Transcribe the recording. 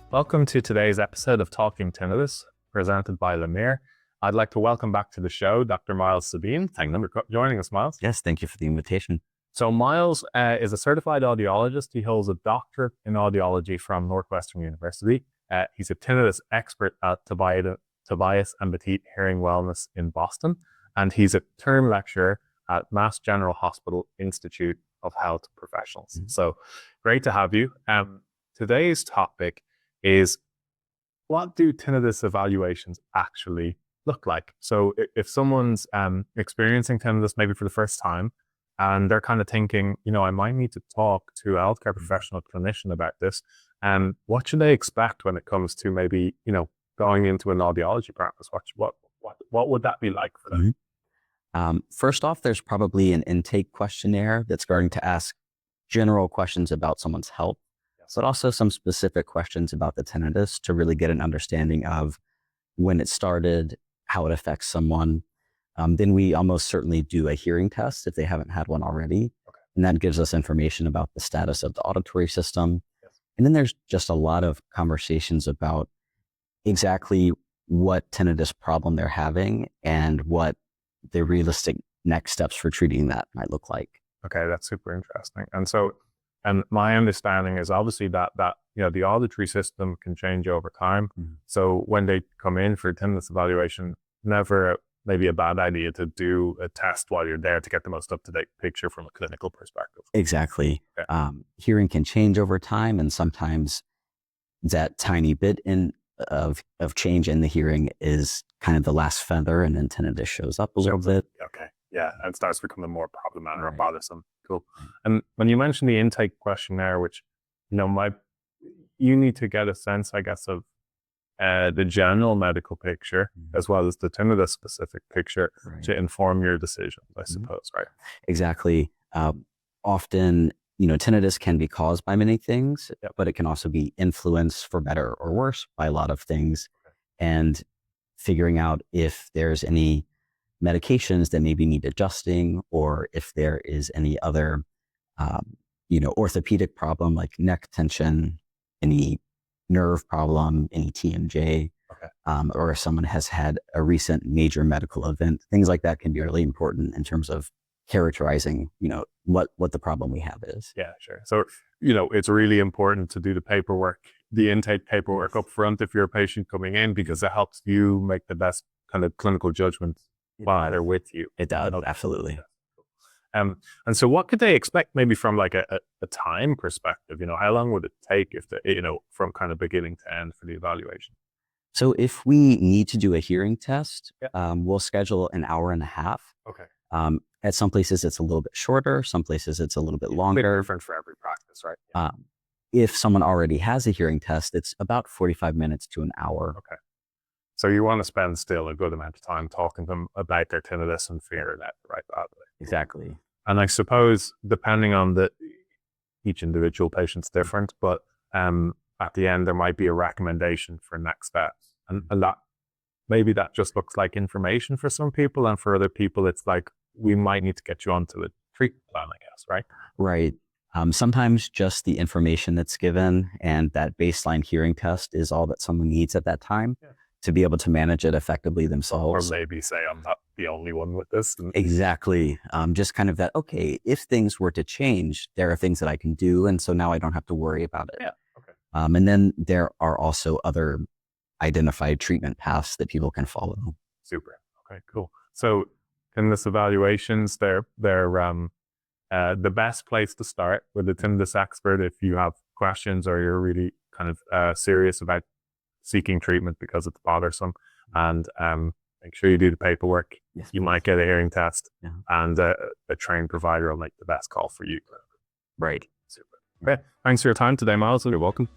Welcome to today's episode of Talking Tinnitus, presented by Lemire. I'd like to welcome back to the show Dr. Miles Sabine. Thank you for joining us, Miles. Yes, thank you for the invitation. So Miles is a certified audiologist. He holds a doctorate in audiology from Northwestern University. He's a tinnitus expert at Tobias and Battite Hearing Wellness in Boston, and he's a term lecturer at Mass General Hospital Institute of Health Professionals. Mm-hmm. So great to have you. Today's topic is, what do tinnitus evaluations actually look like? So if someone's experiencing tinnitus maybe for the first time, and they're kind of thinking, I might need to talk to a healthcare professional clinician about this, what should they expect when it comes to maybe, going into an audiology practice? What would that be like for them? Mm-hmm. First off, there's probably an intake questionnaire that's going to ask general questions about someone's health, but also some specific questions about the tinnitus to really get an understanding of when it started, how it affects someone. Then we almost certainly do a hearing test if they haven't had one already. Okay. And that gives us information about the status of the auditory system. Yes. And then there's just a lot of conversations about exactly what tinnitus problem they're having and what the realistic next steps for treating that might look like. Okay, that's super interesting. And my understanding is obviously that the auditory system can change over time. Mm-hmm. So when they come in for tinnitus evaluation, never maybe a bad idea to do a test while you're there to get the most up-to-date picture from a clinical perspective. Exactly. Okay. Hearing can change over time, and sometimes that tiny bit of change in the hearing is kind of the last feather, and then tinnitus shows up a little bit. Okay. Yeah, and starts becoming more problematic or Right. bothersome. Cool. And when you mentioned the intake questionnaire, which, you need to get a sense, I guess, of the general medical picture, Mm-hmm. as well as the tinnitus specific picture, Right. to inform your decision, I suppose, right? Exactly. Often, tinnitus can be caused by many things, Yep. but it can also be influenced for better or worse by a lot of things. Okay. And figuring out if there's any medications that maybe need adjusting, or if there is any other, orthopedic problem like neck tension, any nerve problem, any TMJ, Okay. or if someone has had a recent major medical event, things like that can be really important in terms of characterizing, what the problem we have is. Yeah, sure. So, it's really important to do the paperwork, the intake paperwork up front if you're a patient coming in, because it helps you make the best kind of clinical judgment while they're with you. It does, absolutely. And so what could they expect maybe from like a time perspective? How long would it take if from kind of beginning to end for the evaluation? So if we need to do a hearing test, Yeah. we'll schedule an hour and a half. Okay. At some places it's a little bit shorter, some places it's a little bit longer. Different for every practice, right? Yeah. If someone already has a hearing test, it's about 45 minutes to an hour. Okay. So you want to spend still a good amount of time talking to them about their tinnitus and figuring out the right pathway. Exactly. And I suppose depending on each individual patient's different, but at the end there might be a recommendation for next steps, and maybe that just looks like information for some people, and for other people it's like, we might need to get you onto a treatment plan, I guess, right? Right. Sometimes just the information that's given and that baseline hearing test is all that someone needs at that time. Yeah. To be able to manage it effectively themselves. Or maybe say, I'm not the only one with this. Exactly. Just kind of that, okay, if things were to change, there are things that I can do. And so now I don't have to worry about it. Yeah. Okay. And then there are also other identified treatment paths that people can follow. Super. Okay, cool. So tinnitus evaluations, they're the best place to start with a tinnitus expert if you have questions or you're really kind of serious about seeking treatment because it's bothersome. And make sure you do the paperwork. Yes, you might get a hearing test, yeah. And a trained provider will make the best call for you. Right. Super. Okay. Thanks for your time today, Miles. You're welcome.